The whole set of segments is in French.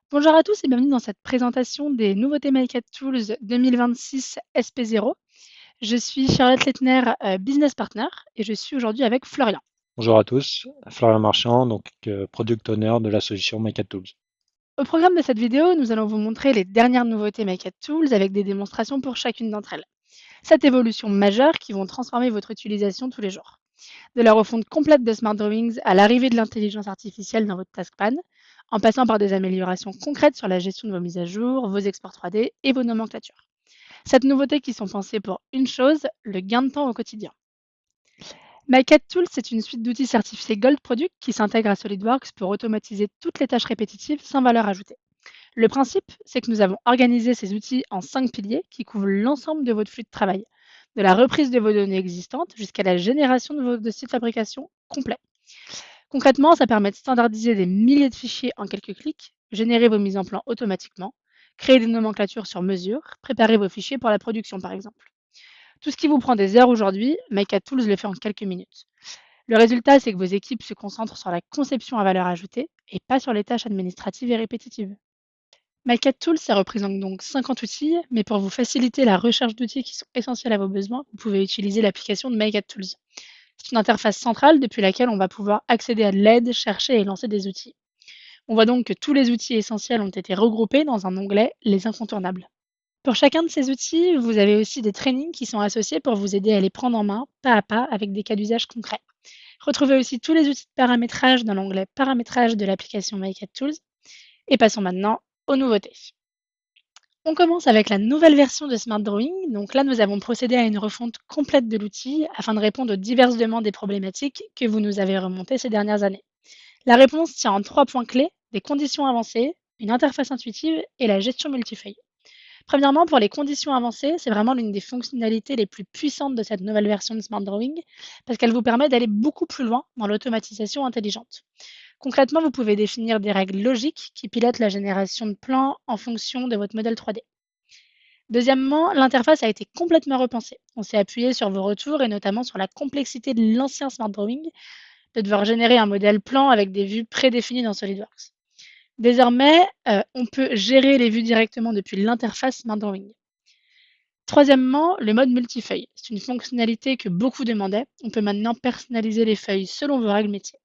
Bonjour à tous et bienvenue dans cette présentation des nouveautés Make Tools 2026 SP0. Je suis Charlotte Lettner, business partner, et je suis aujourd'hui avec Florian. Bonjour à tous, Florian Marchand, donc Product Owner de la solution Tools. Au programme de cette vidéo, nous allons vous montrer les dernières nouveautés Make Tools avec des démonstrations pour chacune d'entre elles. Cette évolution majeure qui vont transformer votre utilisation tous les jours. De la refonte complète de Smart Drawings à l'arrivée de l'intelligence artificielle dans votre taskpan, en passant par des améliorations concrètes sur la gestion de vos mises à jour, vos exports 3D et vos nomenclatures. Cette nouveauté qui sont pensées pour une chose, le gain de temps au quotidien. MyCAD c'est une suite d'outils certifiés Gold Product qui s'intègre à SolidWorks pour automatiser toutes les tâches répétitives sans valeur ajoutée. Le principe, c'est que nous avons organisé ces outils en 5 piliers qui couvrent l'ensemble de votre flux de travail, de la reprise de vos données existantes jusqu'à la génération de vos dossiers de fabrication complets. Concrètement, ça permet de standardiser des milliers de fichiers en quelques clics, générer vos mises en plan automatiquement, créer des nomenclatures sur mesure, préparer vos fichiers pour la production par exemple. Tout ce qui vous prend des heures aujourd'hui, MyCAD le fait en quelques minutes. Le résultat, c'est que vos équipes se concentrent sur la conception à valeur ajoutée et pas sur les tâches administratives et répétitives. MyCAD ça représente donc 50 outils, mais pour vous faciliter la recherche d'outils qui sont essentiels à vos besoins, vous pouvez utiliser l'application de MyCAD Tools. C'est une interface centrale depuis laquelle on va pouvoir accéder à de l'aide, chercher et lancer des outils. On voit donc que tous les outils essentiels ont été regroupés dans un onglet Les incontournables. Pour chacun de ces outils, vous avez aussi des trainings qui sont associés pour vous aider à les prendre en main, pas à pas, avec des cas d'usage concrets. Retrouvez aussi tous les outils de paramétrage dans l'onglet Paramétrage de l'application MyCAD et passons maintenant aux nouveautés. On commence avec la nouvelle version de Smart Drawing. Donc là, nous avons procédé à une refonte complète de l'outil afin de répondre aux diverses demandes et problématiques que vous nous avez remontées ces dernières années. La réponse tient en 3 points clés, des conditions avancées, une interface intuitive et la gestion multifeuille. Premièrement, pour les conditions avancées, c'est vraiment l'une des fonctionnalités les plus puissantes de cette nouvelle version de Smart Drawing parce qu'elle vous permet d'aller beaucoup plus loin dans l'automatisation intelligente. Concrètement, vous pouvez définir des règles logiques qui pilotent la génération de plans en fonction de votre modèle 3D. Deuxièmement, l'interface a été complètement repensée. On s'est appuyé sur vos retours et notamment sur la complexité de l'ancien Smart Drawing de devoir générer un modèle plan avec des vues prédéfinies dans SolidWorks. Désormais, on peut gérer les vues directement depuis l'interface Smart Drawing. Troisièmement, le mode multifeuille. C'est une fonctionnalité que beaucoup demandaient. On peut maintenant personnaliser les feuilles selon vos règles métiers.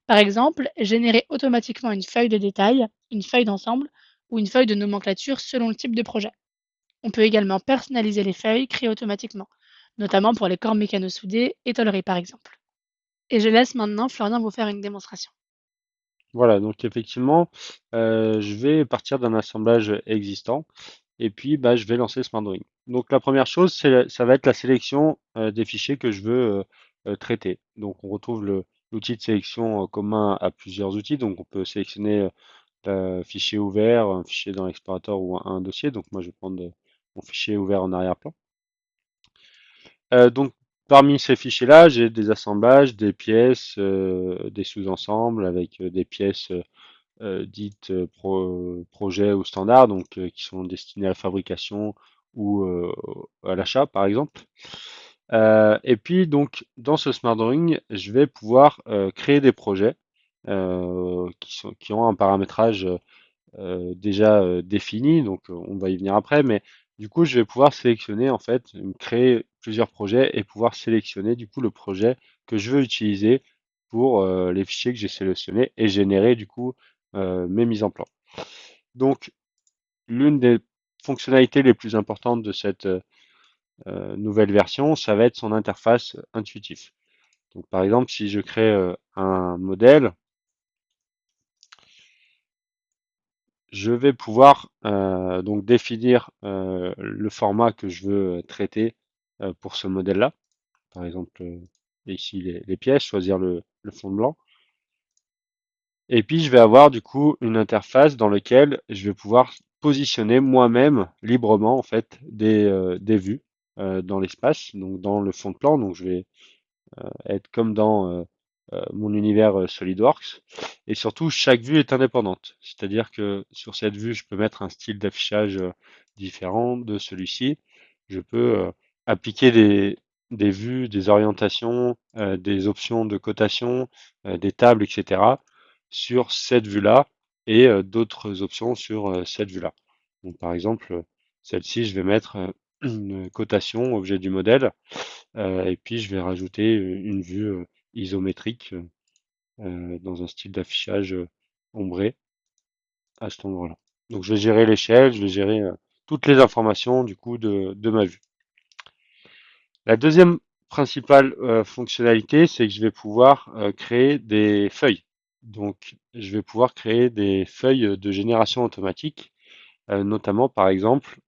Par exemple, générer automatiquement une feuille de détail, une feuille d'ensemble ou une feuille de nomenclature selon le type de projet. On peut également personnaliser les feuilles créées automatiquement, notamment pour les corps mécano-soudés et tôleries par exemple. Et je laisse maintenant Florian vous faire une démonstration. Voilà, donc effectivement, je vais partir d'un assemblage existant et puis bah, je vais lancer Smart Drawing. Donc la première chose, ça va être la sélection des fichiers que je veux traiter. Donc on retrouve l'outil de sélection commun à plusieurs outils. Donc on peut sélectionner un fichier ouvert, un fichier dans l'explorateur ou un dossier. Donc moi je vais prendre mon fichier ouvert en arrière-plan. Donc, parmi ces fichiers-là, j'ai des assemblages, des pièces, des sous-ensembles avec des pièces dites projet ou standard, donc qui sont destinées à la fabrication ou à l'achat, par exemple. Et puis, donc, dans ce Smart Drawing, je vais pouvoir créer des projets qui ont un paramétrage déjà défini, donc on va y venir après, mais du coup, je vais pouvoir sélectionner, en fait, créer plusieurs projets et pouvoir sélectionner du coup le projet que je veux utiliser pour les fichiers que j'ai sélectionnés et générer du coup mes mises en plan. Donc, l'une des fonctionnalités les plus importantes de cette nouvelle version, ça va être son interface intuitive. Donc, par exemple, si je crée un modèle, je vais pouvoir donc définir le format que je veux traiter pour ce modèle-là. Par exemple, ici les pièces, choisir le fond blanc. Et puis je vais avoir du coup une interface dans laquelle je vais pouvoir positionner moi-même librement en fait des vues dans l'espace, donc dans le fond de plan. Donc je vais être comme dans mon univers SolidWorks. Et surtout, chaque vue est indépendante. C'est-à-dire que sur cette vue, je peux mettre un style d'affichage différent de celui-ci. Je peux appliquer des vues, des orientations, des options de cotation, des tables, etc. sur cette vue-là et d'autres options sur cette vue-là. Donc par exemple, celle-ci, je vais mettre une cotation objet du modèle et puis je vais rajouter une vue isométrique dans un style d'affichage ombré à cet endroit-là. Donc je vais gérer l'échelle, je vais gérer toutes les informations du coup de ma vue. La deuxième principale fonctionnalité, c'est que je vais pouvoir créer des feuilles. Donc je vais pouvoir créer des feuilles de génération automatique, notamment par exemple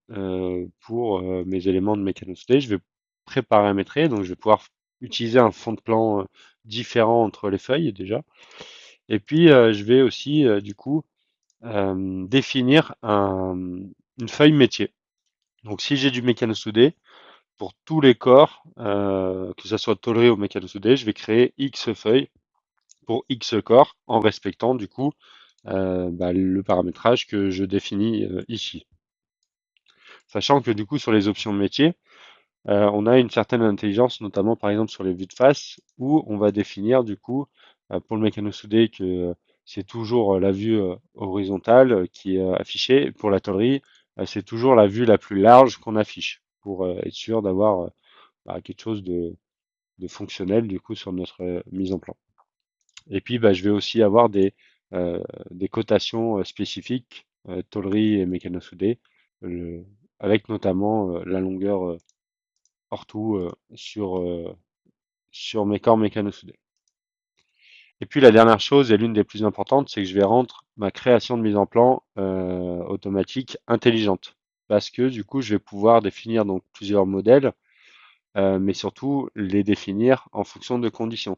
pour mes éléments de mécanoscopie, je vais préparamétrer, donc je vais pouvoir utiliser un fond de plan différent entre les feuilles déjà. Et puis je vais aussi du coup définir une feuille métier. Donc si j'ai du mécano-soudé, pour tous les corps, que ça soit tôlerie ou mécano-soudé, je vais créer X feuilles pour X corps en respectant du coup le paramétrage que je définis ici. Sachant que du coup sur les options métiers, on a une certaine intelligence, notamment par exemple sur les vues de face, où on va définir du coup pour le mécano-soudé que c'est toujours la vue horizontale qui est affichée. Pour la tôlerie, c'est toujours la vue la plus large qu'on affiche pour être sûr d'avoir quelque chose de fonctionnel du coup sur notre mise en plan. Et puis je vais aussi avoir des cotations spécifiques, tôlerie et mécano-soudé, euh, avec notamment la longueur hors tout sur mes corps mécano-soudés. Et puis la dernière chose, et l'une des plus importantes, c'est que je vais rendre ma création de mise en plan automatique intelligente. Parce que du coup, je vais pouvoir définir donc plusieurs modèles, mais surtout les définir en fonction de conditions.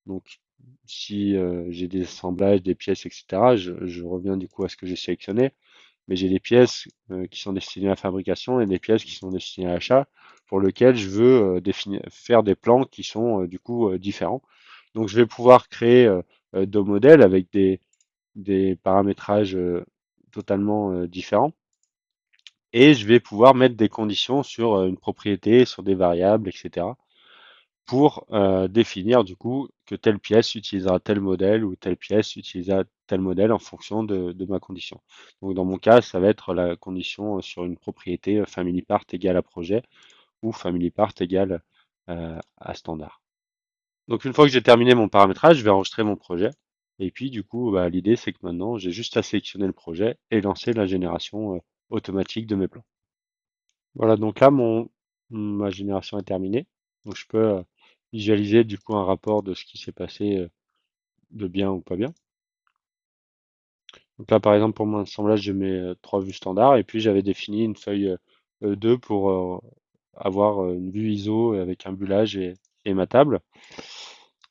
Donc si j'ai des assemblages, des pièces, etc., je reviens du coup à ce que j'ai sélectionné. Mais j'ai des pièces qui sont destinées à la fabrication et des pièces qui sont destinées à l'achat, pour lesquelles je veux faire des plans qui sont du coup différents. Donc je vais pouvoir créer deux modèles avec des paramétrages totalement différents et je vais pouvoir mettre des conditions sur une propriété, sur des variables, etc. pour définir du coup que telle pièce utilisera tel modèle ou telle pièce utilisera tel modèle en fonction de ma condition. Donc dans mon cas, ça va être la condition sur une propriété family part égale à projet ou family part égale à standard. Donc une fois que j'ai terminé mon paramétrage, je vais enregistrer mon projet. Et puis du coup, l'idée c'est que maintenant, j'ai juste à sélectionner le projet et lancer la génération automatique de mes plans. Voilà, donc là, ma génération est terminée. Donc je peux visualiser du coup un rapport de ce qui s'est passé de bien ou pas bien. Donc là, par exemple, pour mon assemblage, je mets trois vues standards et puis j'avais défini une feuille 2 pour avoir une vue ISO avec un bulage et ma table.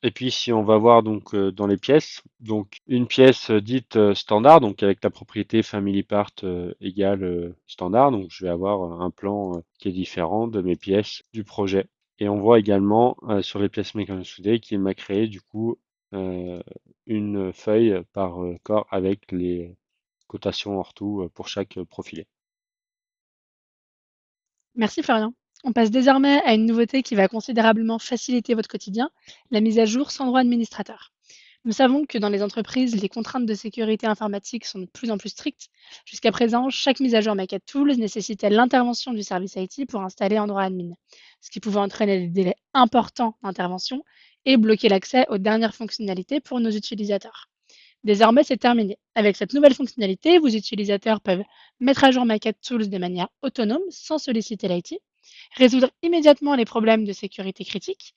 Et puis si on va voir donc dans les pièces, donc une pièce dite standard, donc avec la propriété family part égale standard, donc je vais avoir un plan qui est différent de mes pièces du projet. Et on voit également sur les pièces mécano-soudées qu'il m'a créé du coup euh, une feuille par corps avec les cotations hors tout pour chaque profilé. Merci Florian. On passe désormais à une nouveauté qui va considérablement faciliter votre quotidien, la mise à jour sans droit administrateur. Nous savons que dans les entreprises, les contraintes de sécurité informatique sont de plus en plus strictes. Jusqu'à présent, chaque mise à jour Mac Tools nécessitait l'intervention du service IT pour installer un droit admin, ce qui pouvait entraîner des délais importants d'intervention et bloquer l'accès aux dernières fonctionnalités pour nos utilisateurs. Désormais, c'est terminé. Avec cette nouvelle fonctionnalité, vos utilisateurs peuvent mettre à jour Mac Tools de manière autonome sans solliciter l'IT, résoudre immédiatement les problèmes de sécurité critiques,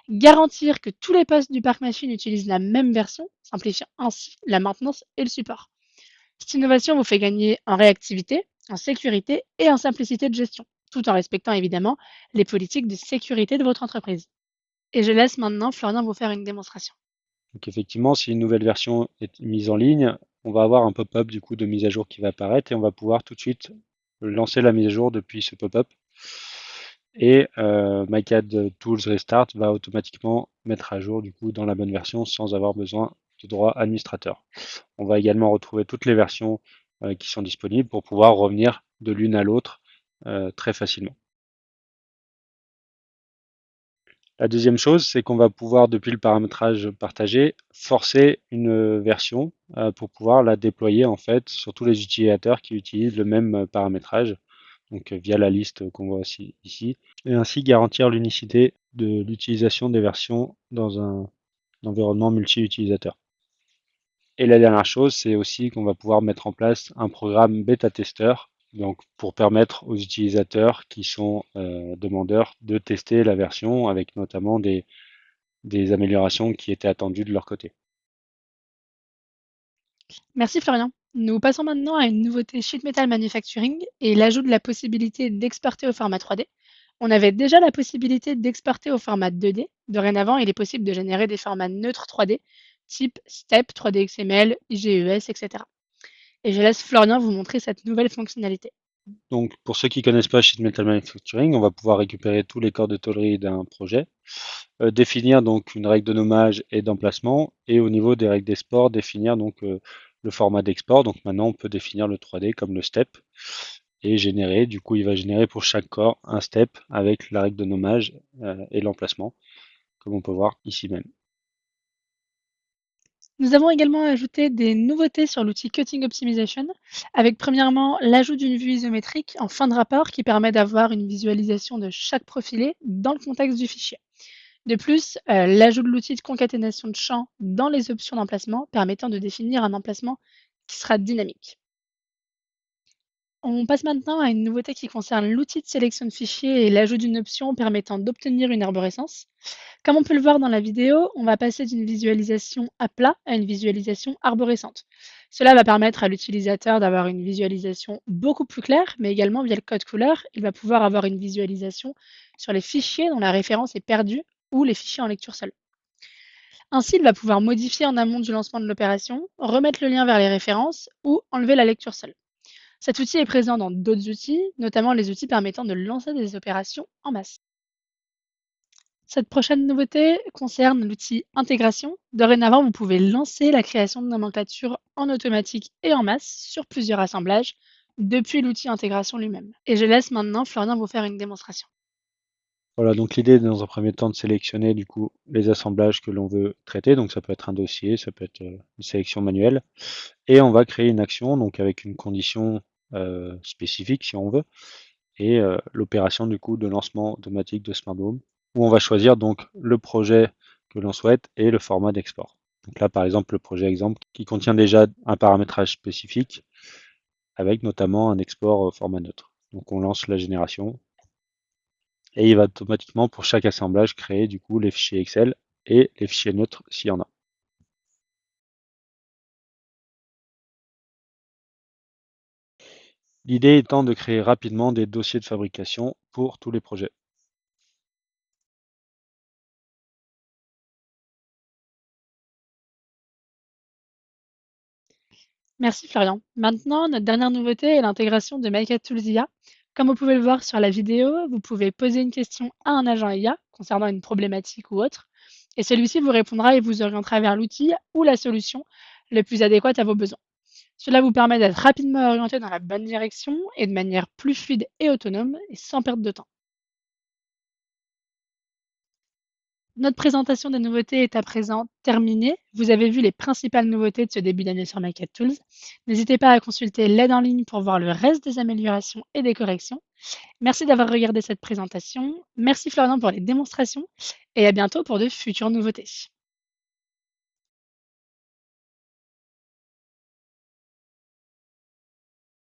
garantir que tous les postes du parc machine utilisent la même version, simplifiant ainsi la maintenance et le support. Cette innovation vous fait gagner en réactivité, en sécurité et en simplicité de gestion, tout en respectant évidemment les politiques de sécurité de votre entreprise. Et je laisse maintenant Florian vous faire une démonstration. Donc effectivement, si une nouvelle version est mise en ligne, on va avoir un pop-up du coup de mise à jour qui va apparaître et on va pouvoir tout de suite lancer la mise à jour depuis ce pop-up. Et MyCAD Tools Restart va automatiquement mettre à jour du coup dans la bonne version sans avoir besoin de droit administrateur. On va également retrouver toutes les versions qui sont disponibles pour pouvoir revenir de l'une à l'autre très facilement. La deuxième chose, c'est qu'on va pouvoir, depuis le paramétrage partagé, forcer une version pour pouvoir la déployer en fait sur tous les utilisateurs qui utilisent le même paramétrage, donc via la liste qu'on voit aussi ici, et ainsi garantir l'unicité de l'utilisation des versions dans un environnement multi-utilisateur. Et la dernière chose, c'est aussi qu'on va pouvoir mettre en place un programme bêta-testeur, donc pour permettre aux utilisateurs qui sont demandeurs de tester la version avec notamment des améliorations qui étaient attendues de leur côté. Merci Florian. Nous passons maintenant à une nouveauté Sheet Metal Manufacturing et l'ajout de la possibilité d'exporter au format 3D. On avait déjà la possibilité d'exporter au format 2D. Dorénavant, il est possible de générer des formats neutres 3D, type STEP, 3D XML, IGES, etc. Et je laisse Florian vous montrer cette nouvelle fonctionnalité. Donc, pour ceux qui ne connaissent pas Sheet Metal Manufacturing, on va pouvoir récupérer tous les corps de tôlerie d'un projet, définir donc une règle de nommage et d'emplacement, et au niveau des règles d'export, définir donc le format d'export. Donc maintenant, on peut définir le 3D comme le step et générer. Du coup, il va générer pour chaque corps un step avec la règle de nommage et l'emplacement, comme on peut voir ici même. Nous avons également ajouté des nouveautés sur l'outil Cutting Optimization, avec premièrement l'ajout d'une vue isométrique en fin de rapport qui permet d'avoir une visualisation de chaque profilé dans le contexte du fichier. De plus, l'ajout de l'outil de concaténation de champs dans les options d'emplacement permettant de définir un emplacement qui sera dynamique. On passe maintenant à une nouveauté qui concerne l'outil de sélection de fichiers et l'ajout d'une option permettant d'obtenir une arborescence. Comme on peut le voir dans la vidéo, on va passer d'une visualisation à plat à une visualisation arborescente. Cela va permettre à l'utilisateur d'avoir une visualisation beaucoup plus claire, mais également via le code couleur, il va pouvoir avoir une visualisation sur les fichiers dont la référence est perdue ou les fichiers en lecture seule. Ainsi, il va pouvoir modifier en amont du lancement de l'opération, remettre le lien vers les références ou enlever la lecture seule. Cet outil est présent dans d'autres outils, notamment les outils permettant de lancer des opérations en masse. Cette prochaine nouveauté concerne l'outil intégration. Dorénavant, vous pouvez lancer la création de nomenclature en automatique et en masse sur plusieurs assemblages depuis l'outil intégration lui-même. Et je laisse maintenant Florian vous faire une démonstration. Voilà, donc l'idée est dans un premier temps de sélectionner du coup les assemblages que l'on veut traiter. Donc ça peut être un dossier, ça peut être une sélection manuelle. Et on va créer une action donc avec une condition spécifique si on veut. Et l'opération du coup de lancement automatique de Smart Home, où on va choisir donc le projet que l'on souhaite et le format d'export. Donc là par exemple le projet exemple qui contient déjà un paramétrage spécifique avec notamment un export format neutre. Donc on lance la génération et il va automatiquement pour chaque assemblage créer du coup les fichiers Excel et les fichiers neutres s'il y en a. L'idée étant de créer rapidement des dossiers de fabrication pour tous les projets. Merci Florian. Maintenant, notre dernière nouveauté est l'intégration de MakeAdTools IA. Comme vous pouvez le voir sur la vidéo, vous pouvez poser une question à un agent IA concernant une problématique ou autre, et celui-ci vous répondra et vous orientera vers l'outil ou la solution le plus adéquate à vos besoins. Cela vous permet d'être rapidement orienté dans la bonne direction et de manière plus fluide et autonome et sans perte de temps. Notre présentation des nouveautés est à présent terminée. Vous avez vu les principales nouveautés de ce début d'année sur MyCatTools. N'hésitez pas à consulter l'aide en ligne pour voir le reste des améliorations et des corrections. Merci d'avoir regardé cette présentation. Merci Florian pour les démonstrations et à bientôt pour de futures nouveautés.